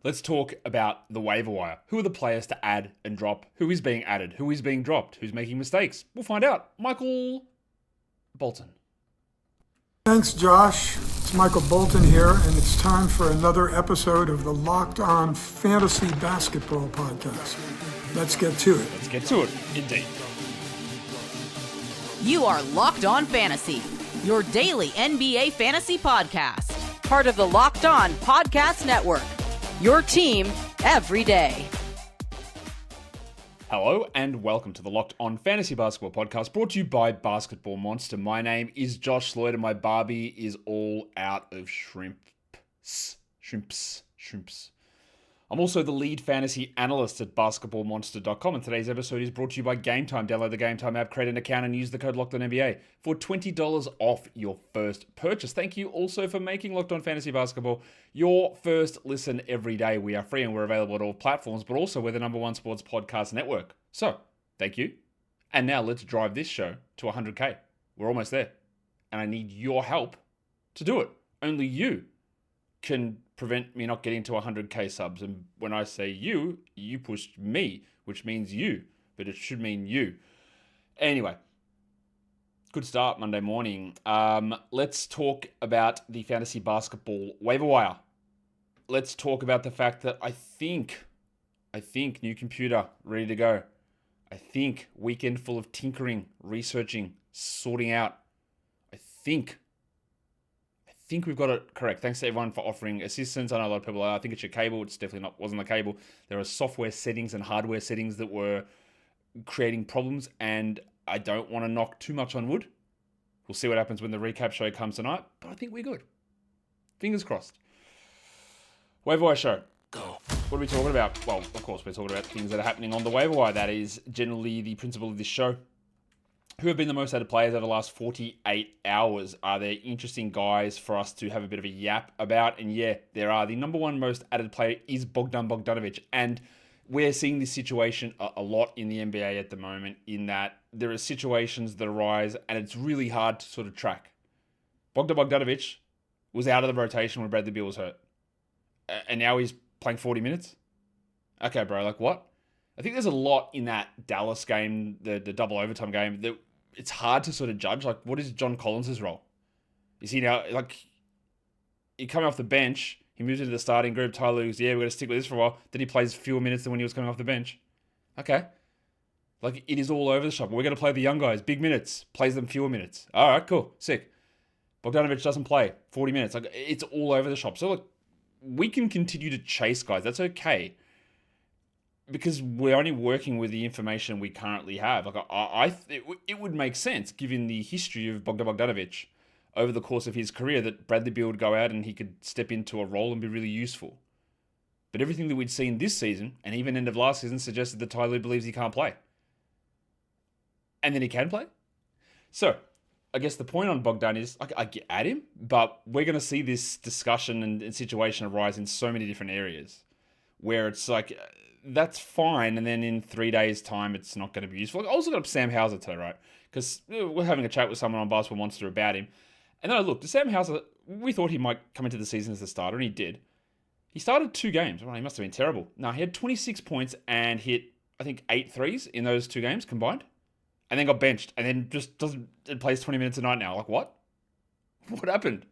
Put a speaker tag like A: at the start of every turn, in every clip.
A: Let's talk about the waiver wire. Who are the players to add and drop? Who is being added? Who is being dropped? Who's making mistakes? We'll find out. Michael Bolton.
B: Thanks, Josh. It's Michael Bolton here, and it's time for another episode of the Locked On Fantasy Basketball Podcast. Let's get to it.
A: Let's get to it, indeed.
C: You are Locked On Fantasy, your daily NBA fantasy podcast. Part of the Locked On Podcast Network, your team every day.
A: Hello and welcome to the Locked On Fantasy Basketball Podcast, brought to you by Basketball Monster. My name is Josh Lloyd and my Barbie is all out of shrimps. I'm also the lead fantasy analyst at basketballmonster.com, and today's episode is brought to you by Game Time. Download the Game Time app, create an account, and use the code LOCKEDONNBA for $20 off your first purchase. Thank you also for making Locked On Fantasy Basketball your first listen every day. We are free and we're available at all platforms, but also we're the #1 sports podcast network. So, thank you. And now let's drive this show to 100K. We're almost there. And I need your help to do it. Only you can prevent me not getting to 100K subs. And when I say you pushed me, which means you, but it should mean you. Anyway, good start Monday morning. Let's talk about the fantasy basketball waiver wire. Let's talk about the fact that I think new computer, ready to go. I think weekend full of tinkering, researching, sorting out. I think we've got it correct. Thanks to everyone for offering assistance. I know a lot of people are, I think it's your cable. It's definitely wasn't the cable. There are software settings and hardware settings that were creating problems, and I don't want to knock too much on wood. We'll see what happens when the recap show comes tonight, but I think we're good. Fingers crossed. Waiver wire show. Go. What are we talking about? Well, of course, we're talking about things that are happening on the waiver wire. That is generally the principle of this show. Who have been the most added players over the last 48 hours? Are there interesting guys for us to have a bit of a yap about? And yeah, there are. The #1 most added player is Bogdan Bogdanovic. And we're seeing this situation a lot in the NBA at the moment, in that there are situations that arise and it's really hard to sort of track. Bogdan Bogdanovic was out of the rotation when Bradley Beal was hurt. And now he's playing 40 minutes? Okay, bro, like what? I think there's a lot in that Dallas game, the double overtime game, that it's hard to sort of judge. Like, what is John Collins' role? Is he now, like, he coming off the bench, he moves into the starting group, Tyler goes, yeah, we're going to stick with this for a while. Then he plays fewer minutes than when he was coming off the bench. Okay. Like, it is all over the shop. We're going to play the young guys, big minutes, plays them fewer minutes. All right, cool, sick. Bogdanovic doesn't play 40 minutes. Like, it's all over the shop. So, look, we can continue to chase guys. That's okay, because we're only working with the information we currently have. Like, it would make sense, given the history of Bogdan Bogdanovic over the course of his career, that Bradley Beal would go out and he could step into a role and be really useful. But everything that we'd seen this season, and even end of last season, suggested that Ty Lue believes he can't play. And then he can play? So, I guess the point on Bogdan is, I get at him, but we're going to see this discussion and situation arise in so many different areas, where it's like, that's fine, and then in 3 days' time, it's not going to be useful. I also got up Sam Hauser today, right? Because we're having a chat with someone on Basketball Monster about him. And then I looked, Sam Hauser, we thought he might come into the season as the starter, and he did. He started 2 games. Well, he must have been terrible. No, he had 26 points and hit, I think, 8 threes in those 2 games combined. And then got benched, and then just plays 20 minutes a night now. Like, what? What happened?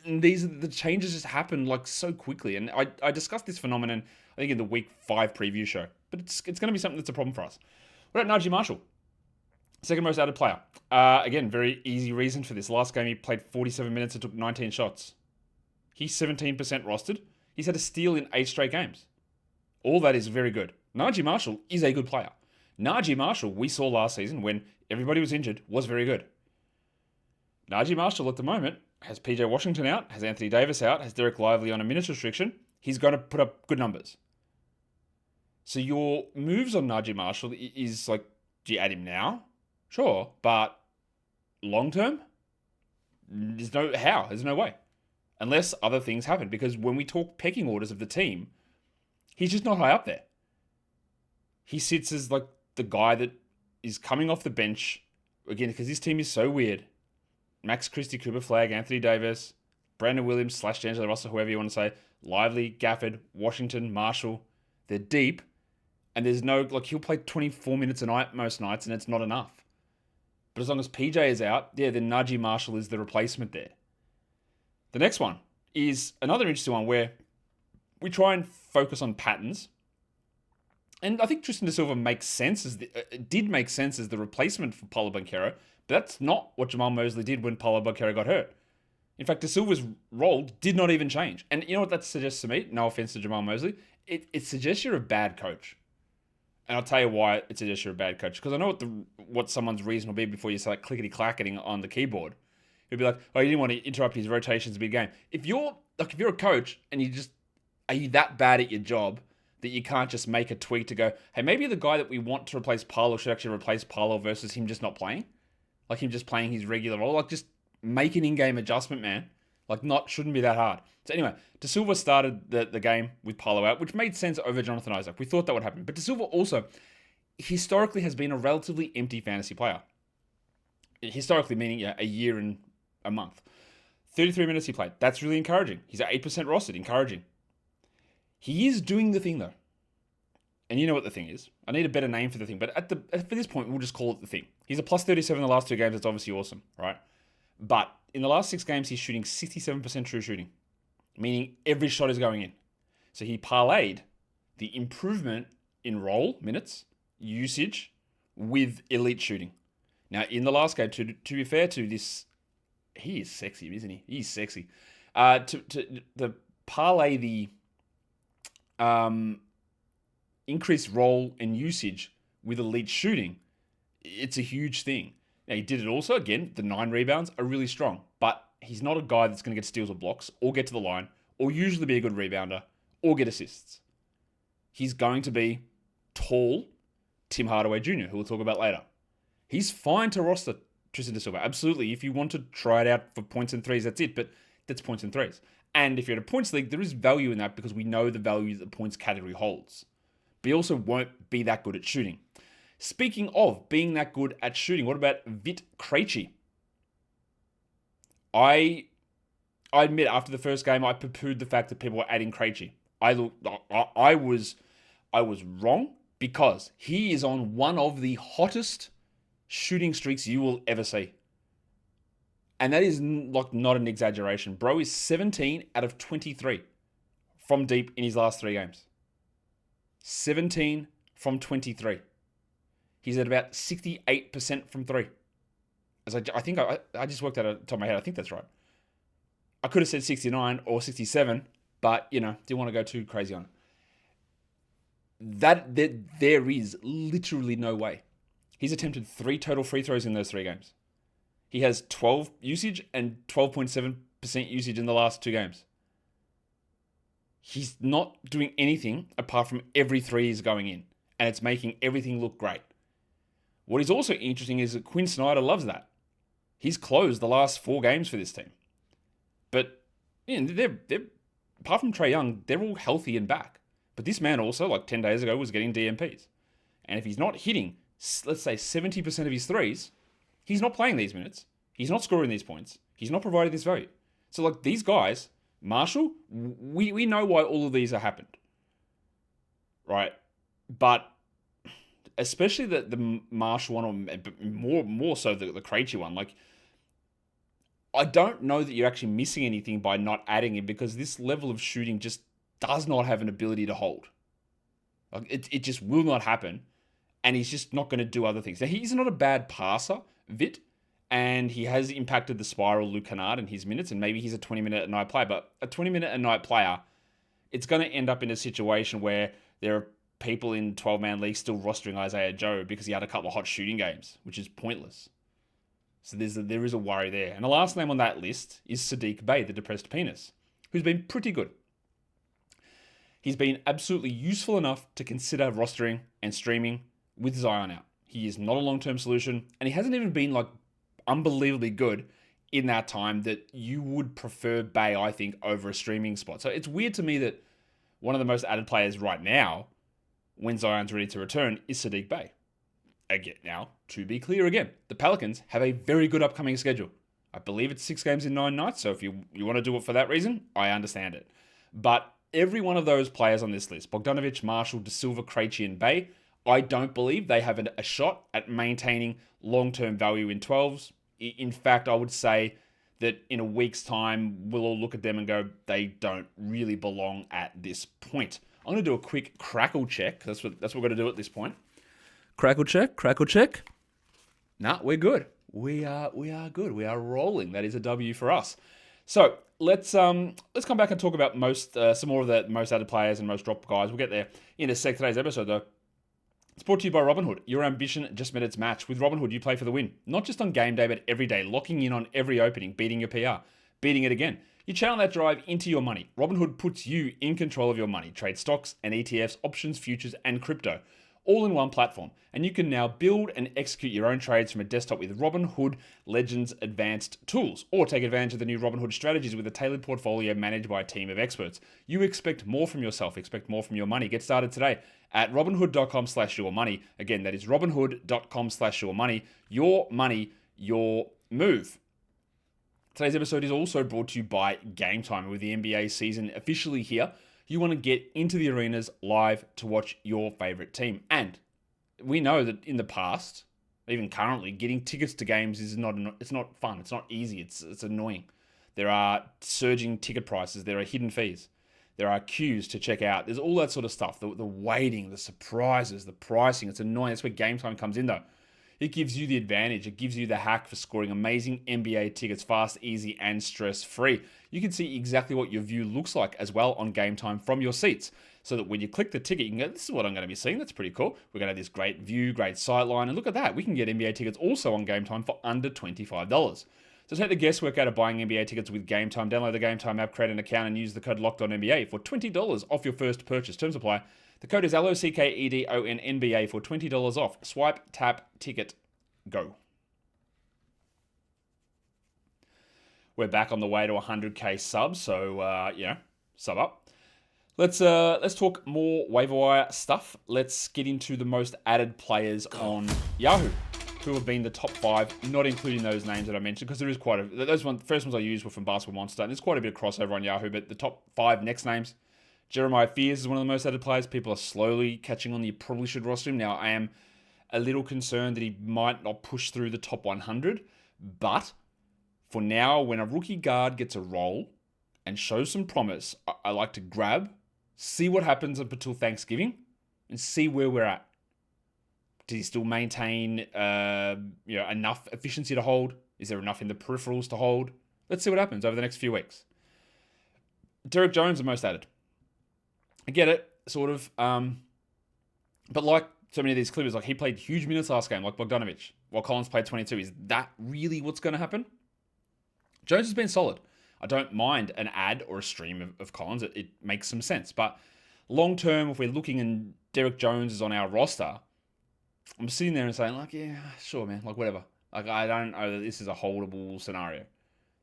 A: And the changes just happened like so quickly. And I discussed this phenomenon, I think, in the week 5 preview show. But it's going to be something that's a problem for us. What about Naji Marshall? Second most added player. Again, very easy reason for this. Last game, he played 47 minutes and took 19 shots. He's 17% rostered. He's had a steal in 8 straight games. All that is very good. Naji Marshall is a good player. Naji Marshall, we saw last season when everybody was injured, was very good. Naji Marshall at the moment has PJ Washington out, has Anthony Davis out, has Derek Lively on a minutes restriction. He's going to put up good numbers. So your moves on Naji Marshall is like, do you add him now? Sure, but long term? There's no way. Unless other things happen. Because when we talk pecking orders of the team, he's just not high up there. He sits as like the guy that is coming off the bench, again, because this team is so weird. Max Christie, Cooper Flagg, Anthony Davis, Brandon Williams / D'Angelo Russell, whoever you want to say, Lively, Gafford, Washington, Marshall. They're deep. And there's no, like, he'll play 24 minutes a night most nights, and it's not enough. But as long as PJ is out, then Naji Marshall is the replacement there. The next one is another interesting one where we try and focus on patterns. And I think Tristan da Silva makes sense did make sense as the replacement for Paolo Banchero, but that's not what Jamal Mosley did when Paolo Banchero got hurt. In fact, da Silva's role did not even change. And you know what that suggests to me? No offense to Jamal Mosley. It suggests you're a bad coach. And I'll tell you why it suggests you're a bad coach. Because I know what someone's reason will be before you start clickety-clacketing on the keyboard. You'll be like, oh, you didn't want to interrupt his rotations mid-game. If you're a coach and are you that bad at your job that you can't just make a tweak to go, hey, maybe the guy that we want to replace Paolo should actually replace Paolo versus him just not playing? Like him just playing his regular role? Like just make an in-game adjustment, man. Like shouldn't be that hard. So anyway, Da Silva started the game with Paolo out, which made sense over Jonathan Isaac. We thought that would happen. But Da Silva also, historically, has been a relatively empty fantasy player. Historically, meaning a year and a month. 33 minutes he played. That's really encouraging. He's at 8% rostered. Encouraging. He is doing the thing, though. And you know what the thing is. I need a better name for the thing. But for this point, we'll just call it the thing. He's a plus 37 in the last 2 games. That's obviously awesome, right? But in the last 6 games, he's shooting 67% true shooting, meaning every shot is going in. So he parlayed the improvement in role minutes, usage, with elite shooting. Now, in the last game, to be fair to this, he is sexy, isn't he? He's sexy. To parlay the increased role and usage with elite shooting, it's a huge thing. Now, he did it also. Again, the 9 rebounds are really strong, but he's not a guy that's going to get steals or blocks or get to the line or usually be a good rebounder or get assists. He's going to be tall Tim Hardaway Jr., who we'll talk about later. He's fine to roster Tristan da Silva. Absolutely. If you want to try it out for points and threes, that's it, but that's points and threes. And if you're in a points league, there is value in that because we know the value that the points category holds. But he also won't be that good at shooting. Speaking of being that good at shooting, what about Vit Krejci? I admit, after the first game, I poo-pooed the fact that people were adding Krejci. I was wrong because he is on one of the hottest shooting streaks you will ever see. And that is not an exaggeration. Bro is 17 out of 23 from deep in his last 3 games. 17 from 23. He's at about 68% from 3. As I think I just worked out at the top of my head. I think that's right. I could have said 69 or 67, but, didn't want to go too crazy on it. There is literally no way. He's attempted 3 total free throws in those 3 games. He has 12 usage and 12.7% usage in the last 2 games. He's not doing anything apart from every 3 is going in, and it's making everything look great. What is also interesting is that Quinn Snyder loves that. He's closed the last 4 games for this team. But they're apart from Trae Young, they're all healthy and back. But this man also, like 10 days ago, was getting DMPs. And if he's not hitting, let's say 70% of his threes, he's not playing these minutes. He's not scoring these points. He's not providing this value. So like these guys, Marshall, we know why all of these have happened. Right? But especially the Marshall one, or more so the Krejci one, like I don't know that you're actually missing anything by not adding him because this level of shooting just does not have an ability to hold. Like it just will not happen. And he's just not going to do other things. Now, he's not a bad passer, Vit, and he has impacted the spiral Luke Kennard in his minutes, and maybe he's a 20-minute-a-night player. But a 20-minute-a-night player, it's going to end up in a situation where there are people in 12-man leagues still rostering Isaiah Joe because he had a couple of hot shooting games, which is pointless. So there is a worry there. And the last name on that list is Saddiq Bey, the depressed penis, who's been pretty good. He's been absolutely useful enough to consider rostering and streaming with Zion out. He is not a long-term solution, and he hasn't even been unbelievably good in that time that you would prefer Bey, I think, over a streaming spot. So it's weird to me that one of the most added players right now, when Zion's ready to return, is Saddiq Bey. Again, now, to be clear again, the Pelicans have a very good upcoming schedule. I believe it's 6 games in 9 nights, so if you want to do it for that reason, I understand it. But every one of those players on this list, Bogdanovic, Marshall, da Silva, Krejci, and Bey, I don't believe they have a shot at maintaining long-term value in 12s. In fact, I would say that in a week's time, we'll all look at them and go, they don't really belong at this point. I'm going to do a quick crackle check. That's what we're going to do at this point. Crackle check. Nah, we're good. We are good. We are rolling. That is a W for us. So let's come back and talk about some more of the most added players and most dropped guys. We'll get there in a sec. Today's episode, though, it's brought to you by Robinhood. Your ambition just met its match. With Robinhood, you play for the win. Not just on game day, but every day, locking in on every opening, beating your PR, beating it again. You channel that drive into your money. Robinhood puts you in control of your money. Trade stocks and ETFs, options, futures, and crypto, all in one platform. And you can now build and execute your own trades from a desktop with Robinhood Legends Advanced Tools, or take advantage of the new Robinhood strategies with a tailored portfolio managed by a team of experts. You expect more from yourself, expect more from your money. Get started today at robinhood.com/yourmoney. Again, that is robinhood.com/yourmoney. Your money, your move. Today's episode is also brought to you by Game Time. With the NBA season officially here, you want to get into the arenas live to watch your favorite team. And we know that in the past, even currently, getting tickets to games is not fun. It's not easy. It's annoying. There are surging ticket prices. There are hidden fees. There are queues to check out. There's all that sort of stuff. The waiting, the surprises, the pricing. It's annoying. That's where Game Time comes in, though. It gives you the advantage. It gives you the hack for scoring amazing NBA tickets fast, easy, and stress-free. You can see exactly what your view looks like as well on Game Time from your seats, so that when you click the ticket, you can go, this is what I'm going to be seeing. That's pretty cool. We're going to have this great view, great sightline, and look at that. We can get NBA tickets also on Game Time for under $25. So take the guesswork out of buying NBA tickets with Game Time. Download the Game Time app, create an account, and use the code LOCKEDONNBA for $20 off your first purchase. Terms apply. The code is LOCKEDONNBA for $20 off. Swipe, tap, ticket, go. We're back on the way to 100k subs, so sub up. Let's talk more waiver wire stuff. Let's get into the most added players on Yahoo, who have been the top 5, not including those names that I mentioned, because there is quite a the first ones I used were from Basketball Monster, and there's quite a bit of crossover on Yahoo. But the top 5 next names: Jeremiah Fears is one of the most added players. People are slowly catching on. You probably should roster him. Now, I am a little concerned that he might not push through the top 100, but for now, when a rookie guard gets a role and shows some promise, I like to grab, see what happens up until Thanksgiving, and see where we're at. Does he still maintain enough efficiency to hold? Is there enough in the peripherals to hold? Let's see what happens over the next few weeks. Derek Jones, the most added. I get it, sort of. But like so many of these Clippers, like he played huge minutes last game, like Bogdanovic, while Collins played 22. Is that really what's going to happen? Jones has been solid. I don't mind an ad or a stream of Collins. It makes some sense. But long term, if we're looking and Derek Jones is on our roster, I'm sitting there and saying, like, yeah, sure, man, like whatever. Like, I don't know that this is a holdable scenario.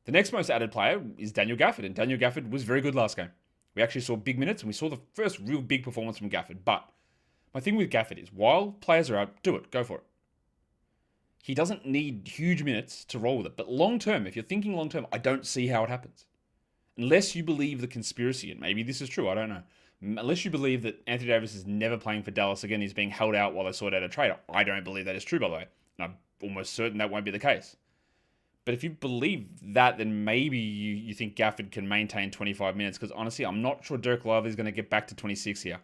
A: The next most added player is Daniel Gafford, and Daniel Gafford was very good last game. We actually saw big minutes, and we saw the first real big performance from Gafford. But my thing with Gafford is, while players are out, do it, go for it. He doesn't need huge minutes to roll with it. But long term, if you're thinking long term, I don't see how it happens. Unless you believe the conspiracy, and maybe this is true, I don't know. Unless you believe that Anthony Davis is never playing for Dallas again, he's being held out while they sort out a trade. I don't believe that is true, by the way. And I'm almost certain that won't be the case. But if you believe that, then maybe you think Gafford can maintain 25 minutes. Because honestly, I'm not sure Dirk Lively is going to get back to 26 here.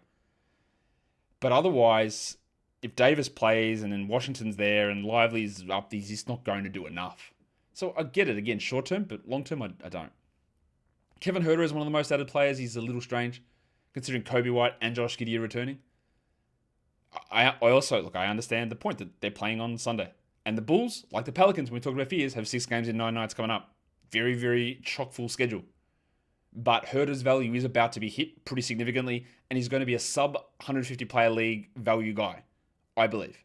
A: But otherwise, if Davis plays and then Washington's there and Lively's up, he's just not going to do enough. So I get it, again, short term, but long term, I don't. Kevin Huerter is one of the most added players. He's a little strange, considering Kobe White and Josh Giddey are returning. I also, I understand the point that they're playing on Sunday. And the Bulls, like the Pelicans, when we talk about fears, have 6 games in 9 nights coming up. Very, very chock-full schedule. But Huerter's value is about to be hit pretty significantly, and he's going to be a sub-150 player league value guy, I believe.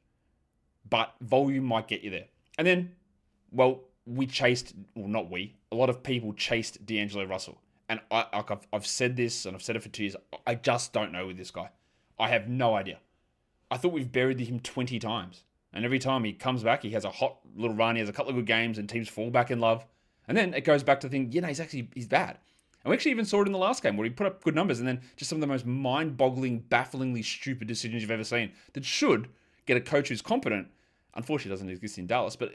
A: But volume might get you there. And then, a lot of people chased D'Angelo Russell. And I've said this, and I've said it for 2 years, I just don't know with this guy. I have no idea. I thought we've buried him 20 times. And every time he comes back, he has a hot little run, he has a couple of good games, and teams fall back in love. And then it goes back to the thing, he's bad. And we actually even saw it in the last game where he put up good numbers and then just some of the most mind-boggling, bafflingly stupid decisions you've ever seen that should get a coach who's competent. Unfortunately, it doesn't exist in Dallas, but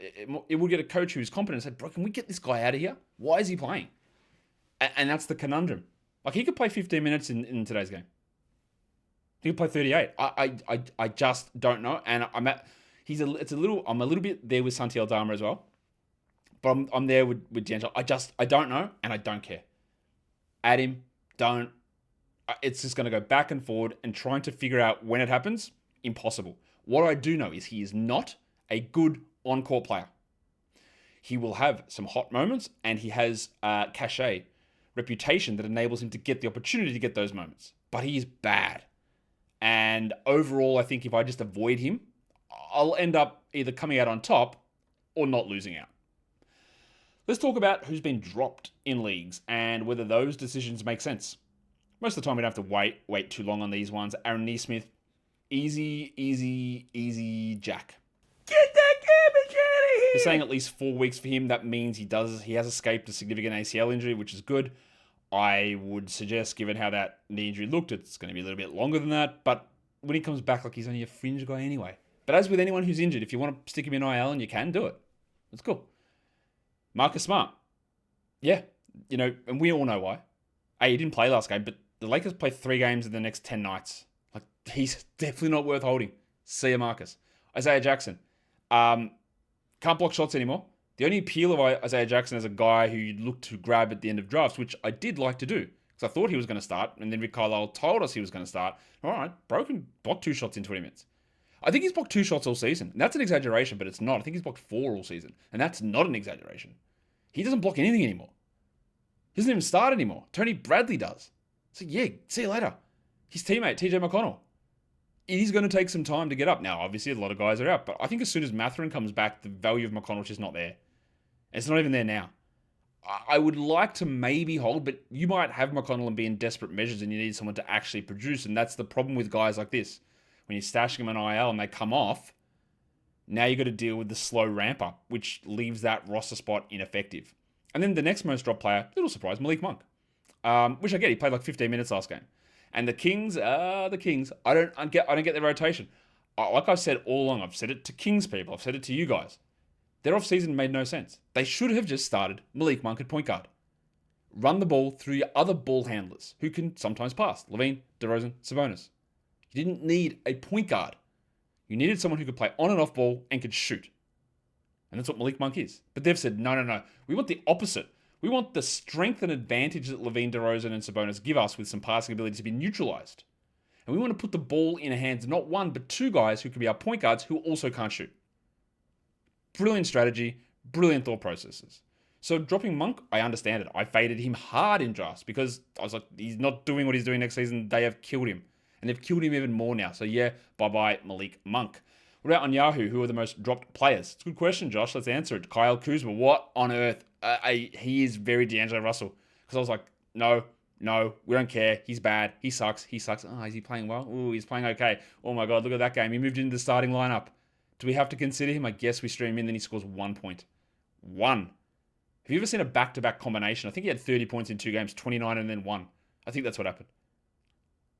A: it will get a coach who's competent and say, bro, can we get this guy out of here? Why is he playing? And that's the conundrum. Like, he could play 15 minutes in today's game. He could play 38. I just don't know. And I'm a little bit there with Santi Aldama as well. But I'm there with D'Angelo. I don't know, and I don't care. Add him, don't. It's just going to go back and forward, and trying to figure out when it happens, impossible. What I do know is he is not a good on-court player. He will have some hot moments, and he has cachet, reputation that enables him to get the opportunity to get those moments. But he is bad. And overall, I think if I just avoid him, I'll end up either coming out on top or not losing out. Let's talk about who's been dropped in leagues and whether those decisions make sense. Most of the time, we don't have to wait too long on these ones. Aaron Nesmith, easy Jack.
D: Get that garbage out of here!
A: They're saying at least 4 weeks for him. That means he has escaped a significant ACL injury, which is good. I would suggest, given how that knee injury looked, it's going to be a little bit longer than that. But when he comes back, like, he's only a fringe guy anyway. But as with anyone who's injured, if you want to stick him in IL and you can, do it. That's cool. Marcus Smart. Yeah, and we all know why. He didn't play last game, but the Lakers play 3 games in the next 10 nights. Like, he's definitely not worth holding. See ya, Marcus. Isaiah Jackson. Can't block shots anymore. The only appeal of Isaiah Jackson is a guy who you'd look to grab at the end of drafts, which I did like to do, because I thought he was going to start, and then Rick Carlisle told us he was going to start. All right, bro can block 2 shots in 20 minutes. I think he's blocked 2 shots all season. And that's an exaggeration, but it's not. I think he's blocked 4 all season, and that's not an exaggeration. He doesn't block anything anymore. He doesn't even start anymore. Tony Bradley does. So yeah, see you later. His teammate, TJ McConnell. It is going to take some time to get up. Now, obviously, a lot of guys are out, but I think as soon as Mathurin comes back, the value of McConnell is just not there. It's not even there now. I would like to maybe hold, but you might have McConnell and be in desperate measures and you need someone to actually produce, and that's the problem with guys like this. When you're stashing them in IL and they come off, now you've got to deal with the slow ramp up, which leaves that roster spot ineffective. And then the next most dropped player, little surprise, Malik Monk. Which I get, he played like 15 minutes last game. And the Kings are the Kings. I don't get their rotation. Like I've said all along, I've said it to Kings people, I've said it to you guys. Their offseason made no sense. They should have just started Malik Monk at point guard. Run the ball through your other ball handlers, who can sometimes pass. LaVine, DeRozan, Sabonis. You didn't need a point guard. You needed someone who could play on and off ball and could shoot. And that's what Malik Monk is. But they've said, no. We want the opposite. We want the strength and advantage that LaVine, DeRozan, and Sabonis give us with some passing ability to be neutralized. And we want to put the ball in the hands of not 1, but 2 guys who can be our point guards who also can't shoot. Brilliant strategy, brilliant thought processes. So dropping Monk, I understand it. I faded him hard in drafts because I was like, he's not doing what he's doing next season. They have killed him. And they've killed him even more now. So yeah, bye-bye Malik Monk. What about on Yahoo? Who are the most dropped players? It's a good question, Josh. Let's answer it. Kyle Kuzma. What on earth? He is very D'Angelo Russell. Because I was like, no, we don't care. He's bad. He sucks. Oh, is he playing well? Ooh, he's playing okay. Oh my God, look at that game. He moved into the starting lineup. Do we have to consider him? I guess we stream in, then he scores 1 point. 1. Have you ever seen a back-to-back combination? I think he had 30 points in 2 games, 29 and then 1. I think that's what happened.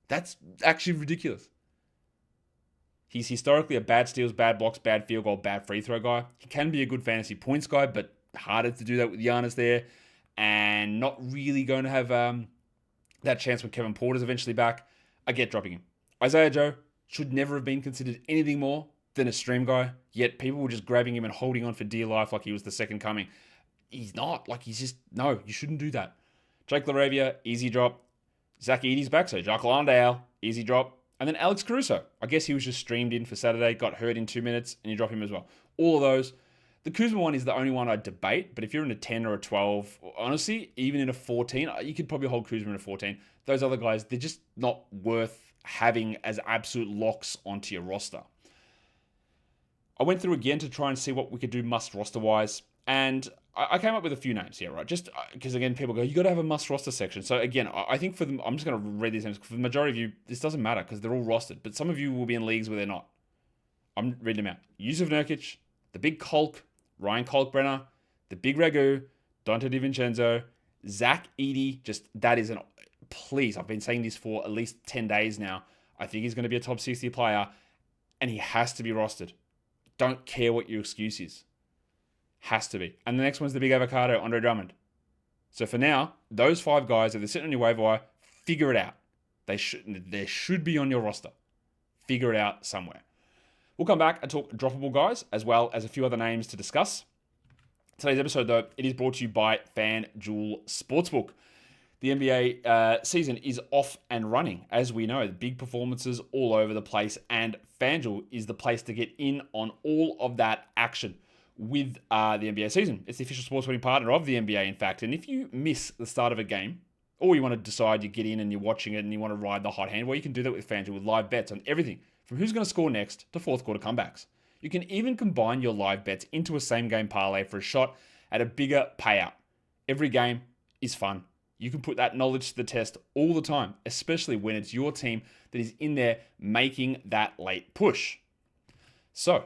A: That's actually ridiculous. He's historically a bad steals, bad blocks, bad field goal, bad free throw guy. He can be a good fantasy points guy, but harder to do that with Giannis there. And not really going to have that chance when Kevin Porter's eventually back. I get dropping him. Isaiah Joe should never have been considered anything more than a stream guy. Yet people were just grabbing him and holding on for dear life like he was the second coming. He's not. Like, he's just, no, you shouldn't do that. Jake LaRavia, easy drop. Zach Edey's back, so Jacques Landale, easy drop. And then Alex Caruso. I guess he was just streamed in for Saturday, got hurt in 2 minutes, and you drop him as well. All of those. The Kuzma one is the only one I'd debate, but if you're in a 10 or a 12, honestly, even in a 14, you could probably hold Kuzma in a 14. Those other guys, they're just not worth having as absolute locks onto your roster. I went through again to try and see what we could do must roster-wise, and I came up with a few names here, right? Just because, again, people go, you got to have a must roster section. So, again, I think for them, I'm just going to read these names. For the majority of you, this doesn't matter because they're all rostered. But some of you will be in leagues where they're not. I'm reading them out. Yusuf Nurkic, the big Kolk, Ryan Kolkbrenner, the big Ragu, Dante DiVincenzo, Zach Edey, that is please, I've been saying this for at least 10 days now. I think he's going to be a top 60 player, and he has to be rostered. Don't care what your excuse is. Has to be. And the next one's the big avocado, Andre Drummond. So for now, those 5 guys, if they're sitting on your waiver wire, figure it out. They should be on your roster. Figure it out somewhere. We'll come back and talk droppable guys, as well as a few other names to discuss. Today's episode, though, it is brought to you by FanDuel Sportsbook. The NBA season is off and running, as we know. Big performances all over the place, and FanDuel is the place to get in on all of that action with the NBA season. It's the official sports betting partner of the NBA, in fact. And if you miss the start of a game, or you want to decide you get in and you're watching it and you want to ride the hot hand, well, you can do that with FanDuel with live bets on everything from who's going to score next to fourth quarter comebacks. You can even combine your live bets into a same-game parlay for a shot at a bigger payout. Every game is fun. You can put that knowledge to the test all the time, especially when it's your team that is in there making that late push. So,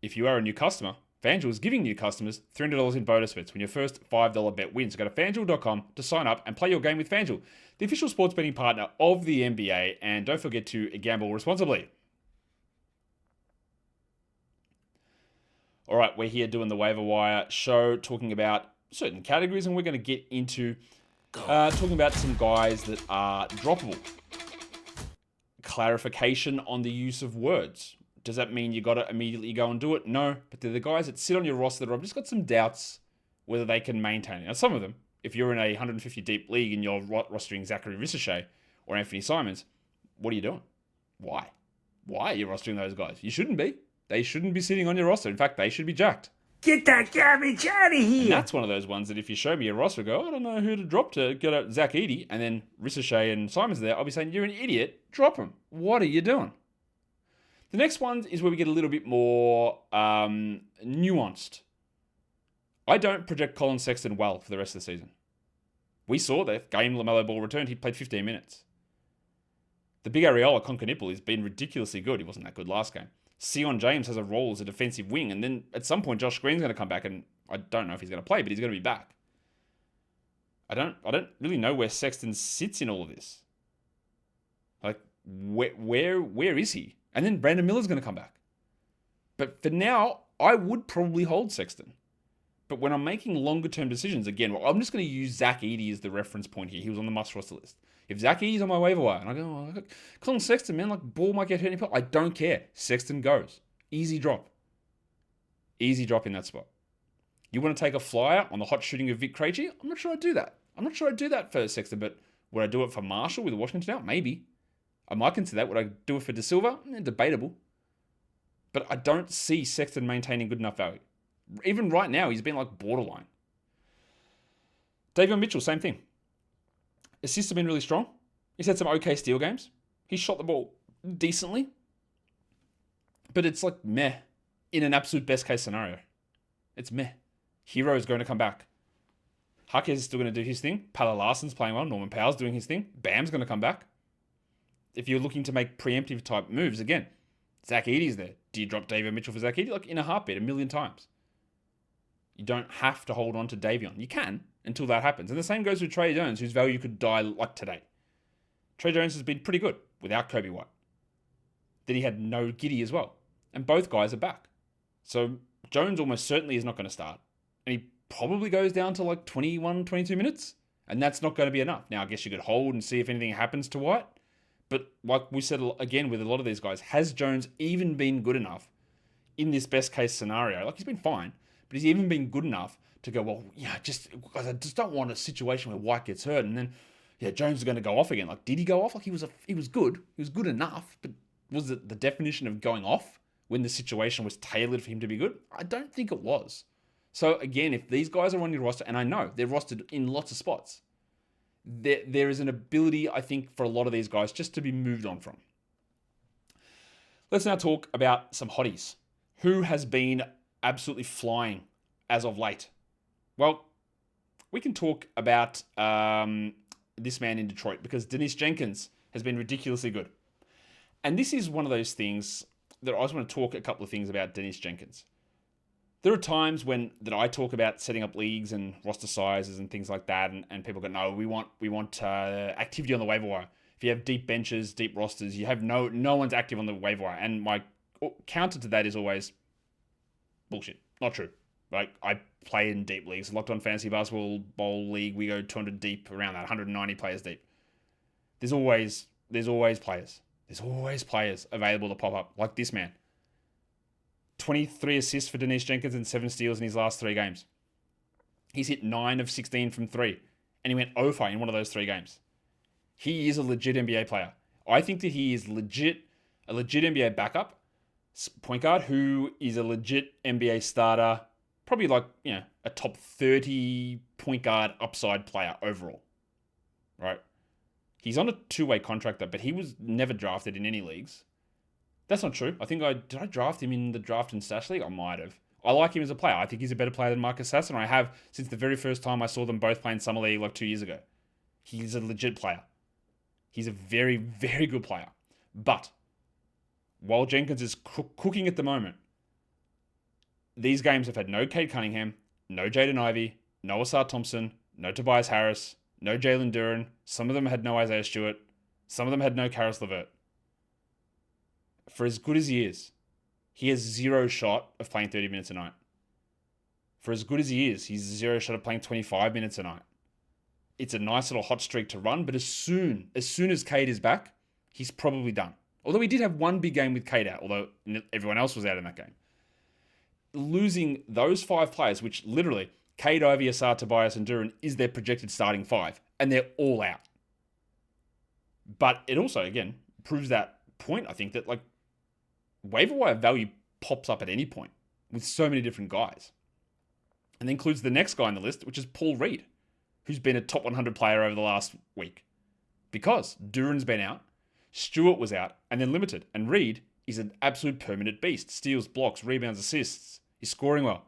A: if you are a new customer, FanDuel is giving new customers $300 in bonus bets when your first $5 bet wins. Go to FanDuel.com to sign up and play your game with FanDuel, the official sports betting partner of the NBA. And don't forget to gamble responsibly. All right, we're here doing the waiver wire show, talking about certain categories, and we're going to get into talking about some guys that are droppable. Clarification on the use of words. Does that mean you got to immediately go and do it? No, but they're the guys that sit on your roster that I've just got some doubts whether they can maintain it. Now, some of them, if you're in a 150 deep league and you're rostering Zachary Ricochet or Anthony Simons, what are you doing? Why? Why are you rostering those guys? You shouldn't be. They shouldn't be sitting on your roster. In fact, they should be jacked.
D: Get that garbage out of here.
A: And that's one of those ones that if you show me a roster, I go, I don't know who to drop to get out Zach Edey, and then Ricochet and Simons there, I'll be saying, you're an idiot. Drop him. What are you doing? The next one is where we get a little bit more nuanced. I don't project Collin Sexton well for the rest of the season. We saw that game LaMelo Ball returned, he played 15 minutes. The big Areola Concanipple has been ridiculously good. He wasn't that good last game. Sion James has a role as a defensive wing, and then at some point Josh Green's going to come back, and I don't know if he's going to play, but he's going to be back. I don't really know where Sexton sits in all of this. Like, where is he? And then Brandon Miller's going to come back. But for now, I would probably hold Sexton. But when I'm making longer term decisions, again, well, I'm just going to use Zach Edey as the reference point here. He was on the must roster list. If Zach Edey's on my waiver wire, and I go, oh, Collin Sexton, man, like ball might get hurt. I don't care. Sexton goes. Easy drop. Easy drop in that spot. You want to take a flyer on the hot shooting of Vit Krejci? I'm not sure I'd do that. I'm not sure I'd do that for Sexton, but would I do it for Marshall with Washington out? Maybe. I might consider that. Would I do it for Da Silva? Debatable. But I don't see Sexton maintaining good enough value. Even right now, he's been like borderline. Davion Mitchell, same thing. Assists have been really strong. He's had some okay steal games. He shot the ball decently. But it's like meh in an absolute best case scenario. It's meh. Hero is going to come back. Huckers is still going to do his thing. Pala Larson's playing well. Norman Powell's doing his thing. Bam's going to come back. If you're looking to make preemptive type moves, again, Zach Edey's there. Do you drop Davion Mitchell for Zach Edey? Like in a heartbeat, 1,000,000 times. You don't have to hold on to Davion. You can until that happens. And the same goes with Trey Jones, whose value could die like today. Trey Jones has been pretty good without Kobe White. Then he had no Giddey as well. And both guys are back. So Jones almost certainly is not going to start. And he probably goes down to like 21, 22 minutes. And that's not going to be enough. Now, I guess you could hold and see if anything happens to White. But like we said again with a lot of these guys, has Jones even been good enough in this best case scenario? Like he's been fine, but has he even been good enough to go, well, yeah, I just don't want a situation where White gets hurt and then, yeah, Jones is going to go off again. Like, did he go off? Like he was good. He was good enough, but was it the definition of going off when the situation was tailored for him to be good? I don't think it was. So again, if these guys are on your roster, and I know they're rostered in lots of spots, there is an ability, I think, for a lot of these guys just to be moved on from. Let's now talk about some hotties. Who has been absolutely flying as of late? Well, we can talk about this man in Detroit because Dennis Jenkins has been ridiculously good. And this is one of those things that I just want to talk a couple of things about Dennis Jenkins. There are times that I talk about setting up leagues and roster sizes and things like that, and people go, no, we want activity on the waiver wire. If you have deep benches, deep rosters, you have no one's active on the waiver wire. And my counter to that is always bullshit. Not true. Like, I play in deep leagues. Locked On Fantasy Basketball Bowl League, we go 200 deep, around that, 190 players deep. There's always players. There's always players available to pop up, like this man. 23 assists for Denise Jenkins and 7 steals in his last 3 games. He's hit 9 of 16 from 3, and he went 0 in one of those 3 games. He is a legit NBA player. I think that he is a legit NBA backup point guard who is a legit NBA starter, probably like, a top 30 point guard upside player overall, right? He's on a 2-way contract, but he was never drafted in any leagues. That's not true. Did I draft him in the draft and stash league? I might have. I like him as a player. I think he's a better player than Marcus Sasson. I have since the very first time I saw them both play in Summer League like 2 years ago. He's a legit player. He's a very, very good player. But while Jenkins is cooking at the moment, these games have had no Cade Cunningham, no Jaden Ivey, no Asar Thompson, no Tobias Harris, no Jalen Duren. Some of them had no Isaiah Stewart. Some of them had no Karis LeVert. For as good as he is, he has 0 shot of playing 30 minutes a night. For as good as he is, he's 0 shot of playing 25 minutes a night. It's a nice little hot streak to run, but as soon as Cade is back, he's probably done. Although he did have one big game with Cade out, although everyone else was out in that game. Losing those 5 players, which literally, Cade, Ivey, Asar, Tobias, and Duren is their projected starting 5, and they're all out. But it also, again, proves that point, I think, that like waiver wire value pops up at any point with so many different guys. And that includes the next guy on the list, which is Paul Reed, who's been a top 100 player over the last week. Because Duren's been out, Stewart was out, and then limited. And Reed is an absolute permanent beast. Steals, blocks, rebounds, assists. He's scoring well.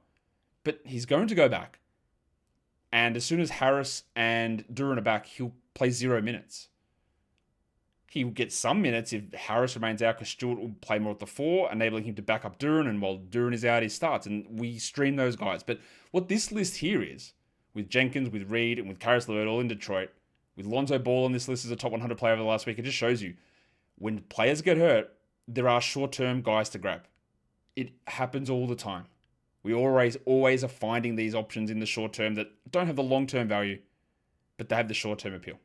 A: But he's going to go back. And as soon as Harris and Duren are back, he'll play 0 minutes. He'll get some minutes if Harris remains out, because Stewart will play more at the 4, enabling him to back up Duren. And while Duren is out, he starts. And we stream those guys. But what this list here is, with Jenkins, with Reed, and with Karis LeVert all in Detroit, with Lonzo Ball on this list as a top 100 player over the last week, it just shows you, when players get hurt, there are short-term guys to grab. It happens all the time. We always are finding these options in the short term that don't have the long-term value, but they have the short-term appeal.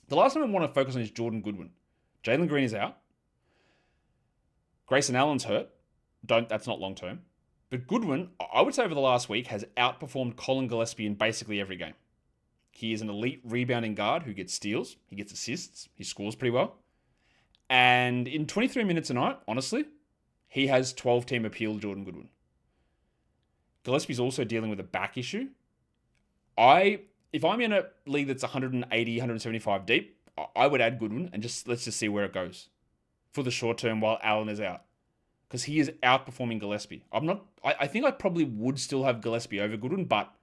A: The last one I want to focus on is Jordan Goodwin. Jalen Green is out. Grayson Allen's hurt. That's not long-term. But Goodwin, I would say over the last week, has outperformed Collin Gillespie in basically every game. He is an elite rebounding guard who gets steals. He gets assists. He scores pretty well. And in 23 minutes a night, honestly, he has 12-team appeal, Jordan Goodwin. Gillespie's also dealing with a back issue. If I'm in a league that's 180, 175 deep, I would add Goodwin and let's just see where it goes for the short term while Allen is out. Because he is outperforming Gillespie. I think I probably would still have Gillespie over Goodwin, but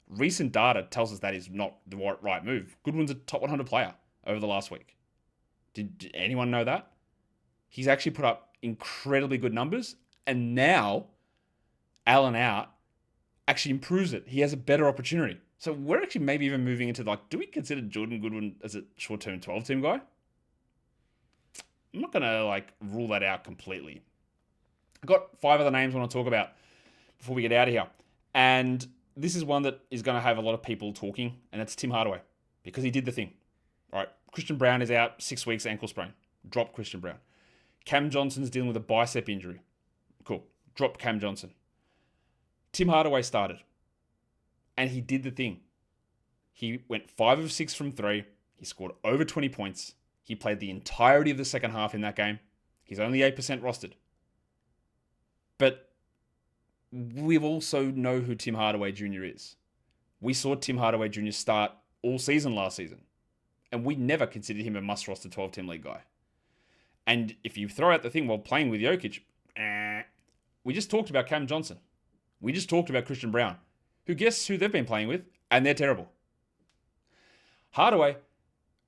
A: recent data tells us that is not the right move. Goodwin's a top 100 player over the last week. Did anyone know that? He's actually put up incredibly good numbers, and now Allen out actually improves it. He has a better opportunity. So we're actually maybe even moving into do we consider Jordan Goodwin as a short-term 12-team guy? I'm not going to rule that out completely. I've got 5 other names I want to talk about before we get out of here. And this is one that is going to have a lot of people talking, and that's Tim Hardaway, because he did the thing. All right, Christian Brown is out 6 weeks, ankle sprain. Drop Christian Brown. Cam Johnson's dealing with a bicep injury. Cool. Drop Cam Johnson. Tim Hardaway started, and he did the thing. He went 5 of 6 from 3. He scored over 20 points. He played the entirety of the second half in that game. He's only 8% rostered. But we also know who Tim Hardaway Jr. is. We saw Tim Hardaway Jr. start all season last season, and we never considered him a must-roster 12-team league guy. And if you throw out the thing while playing with Jokic, we just talked about Cam Johnson. We just talked about Christian Brown, who guess who they've been playing with, and they're terrible. Hardaway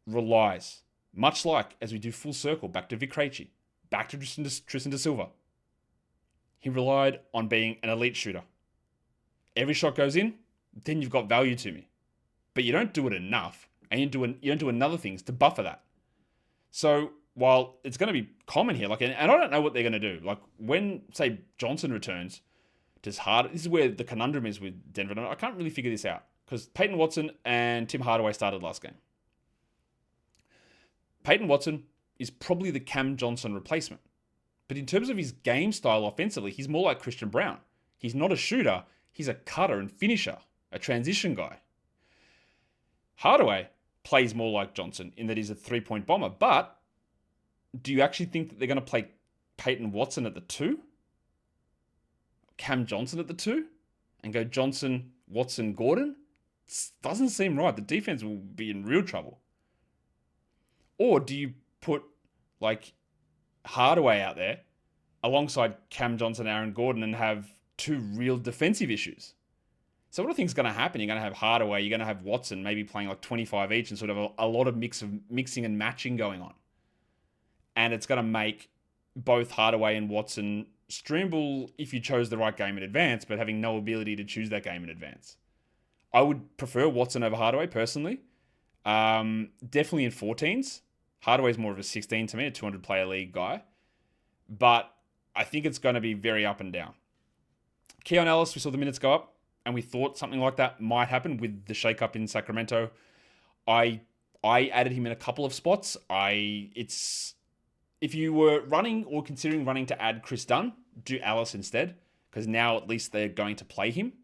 A: relies, much like as we do full circle back to Vit Krejci, back to Tristan da Silva. He relied on being an elite shooter. every shot goes in, then you've got value to me. But you don't do it enough, and you don't do another things to buffer that. So while it's going to be common here, and I don't know what they're going to do. Like when, say, Johnson returns, this is where the conundrum is with Denver. I can't really figure this out because Peyton Watson and Tim Hardaway started last game. Peyton Watson is probably the Cam Johnson replacement. But in terms of his game style offensively, he's more like Christian Brown. He's not a shooter. He's a cutter and finisher, a transition guy. Hardaway plays more like Johnson in that he's a three-point bomber. But do you actually think that they're going to play Peyton Watson at the 2? Cam Johnson at the 2? And go Johnson, Watson, Gordon? It doesn't seem right. The defense will be in real trouble. Or do you put Hardaway out there alongside Cam Johnson, Aaron Gordon, and have 2 real defensive issues? So what I think is going to happen, you're going to have Hardaway, you're going to have Watson maybe playing 25 each and sort of a lot of mixing and matching going on. And it's going to make both Hardaway and Watson streamable if you chose the right game in advance, but having no ability to choose that game in advance. I would prefer Watson over Hardaway personally. Definitely in 14s. Hardaway's more of a 16 to me, a 200-player league guy. But I think it's going to be very up and down. Keon Ellis, we saw the minutes go up, and we thought something like that might happen with the shake-up in Sacramento. I added him in a couple of spots. If you were running or considering running to add Chris Dunn, do Ellis instead, because now at least they're going to play him.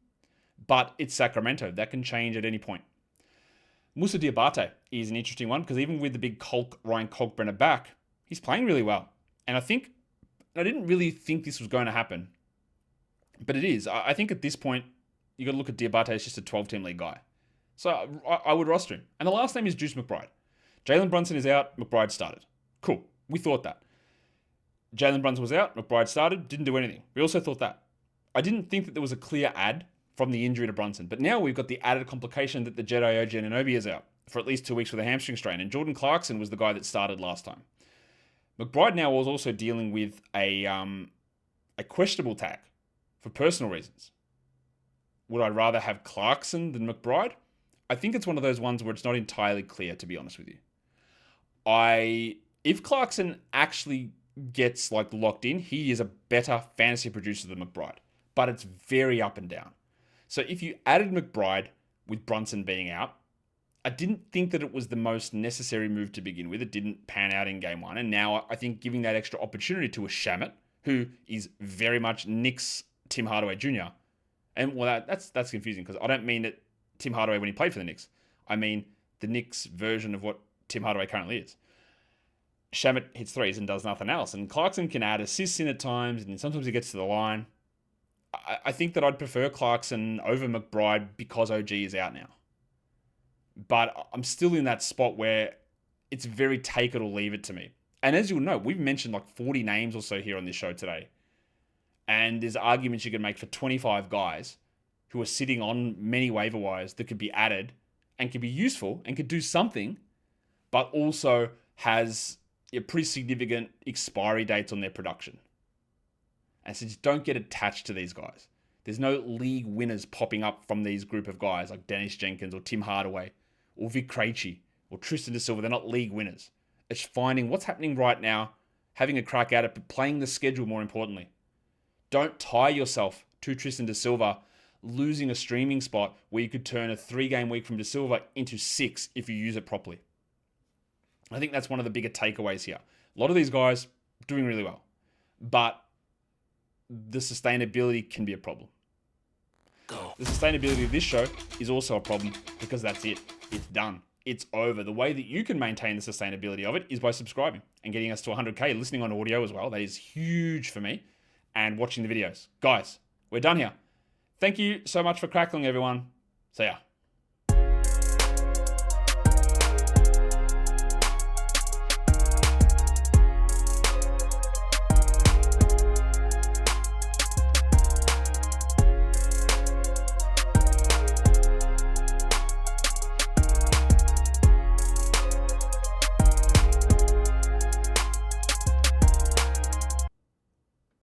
A: But it's Sacramento. That can change at any point. Moussa Diabate is an interesting one because even with the big Ryan Kalkbrenner back, he's playing really well. And I didn't really think this was going to happen, but it is. I think at this point, you got to look at Diabate as just a 12-team league guy. So I would roster him. And the last name is Juice McBride. Jalen Brunson is out. McBride started. Cool. We thought that. Jalen Brunson was out. McBride started. Didn't do anything. We also thought that. I didn't think that there was a clear add from the injury to Brunson. But now we've got the added complication that the Jedi OG Anunoby is out for at least 2 weeks with a hamstring strain. And Jordan Clarkson was the guy that started last time. McBride now was also dealing with a questionable tag for personal reasons. Would I rather have Clarkson than McBride? I think it's one of those ones where it's not entirely clear, to be honest with you. If Clarkson actually gets locked in, he is a better fantasy producer than McBride. But it's very up and down. So if you added McBride with Brunson being out, I didn't think that it was the most necessary move to begin with. It didn't pan out in game 1. And now I think giving that extra opportunity to a Shamet, who is very much Knicks Tim Hardaway Jr. And well, that's confusing because I don't mean that Tim Hardaway when he played for the Knicks. I mean the Knicks version of what Tim Hardaway currently is. Shamet hits threes and does nothing else. And Clarkson can add assists in at times, and sometimes he gets to the line. I think that I'd prefer Clarkson over McBride because OG is out now. But I'm still in that spot where it's very take it or leave it to me. And as you'll know, we've mentioned 40 names or so here on this show today. And there's arguments you can make for 25 guys who are sitting on many waiver wires that could be added and could be useful and could do something, but also has pretty significant expiry dates on their production. And so just don't get attached to these guys. There's no league winners popping up from these group of guys like Dennis Jenkins or Tim Hardaway or Vit Krejci or Tristan da Silva. They're not league winners. It's finding what's happening right now, having a crack at it, but playing the schedule more importantly. Don't tie yourself to Tristan da Silva losing a streaming spot where you could turn a 3-game week from da Silva into 6 if you use it properly. I think that's one of the bigger takeaways here. A lot of these guys doing really well, but the sustainability can be a problem. The sustainability of this show is also a problem because that's it. It's done. It's over. The way that you can maintain the sustainability of it is by subscribing and getting us to 100K, listening on audio as well. That is huge for me, and watching the videos. Guys, we're done here. Thank you so much for crackling, everyone. See ya.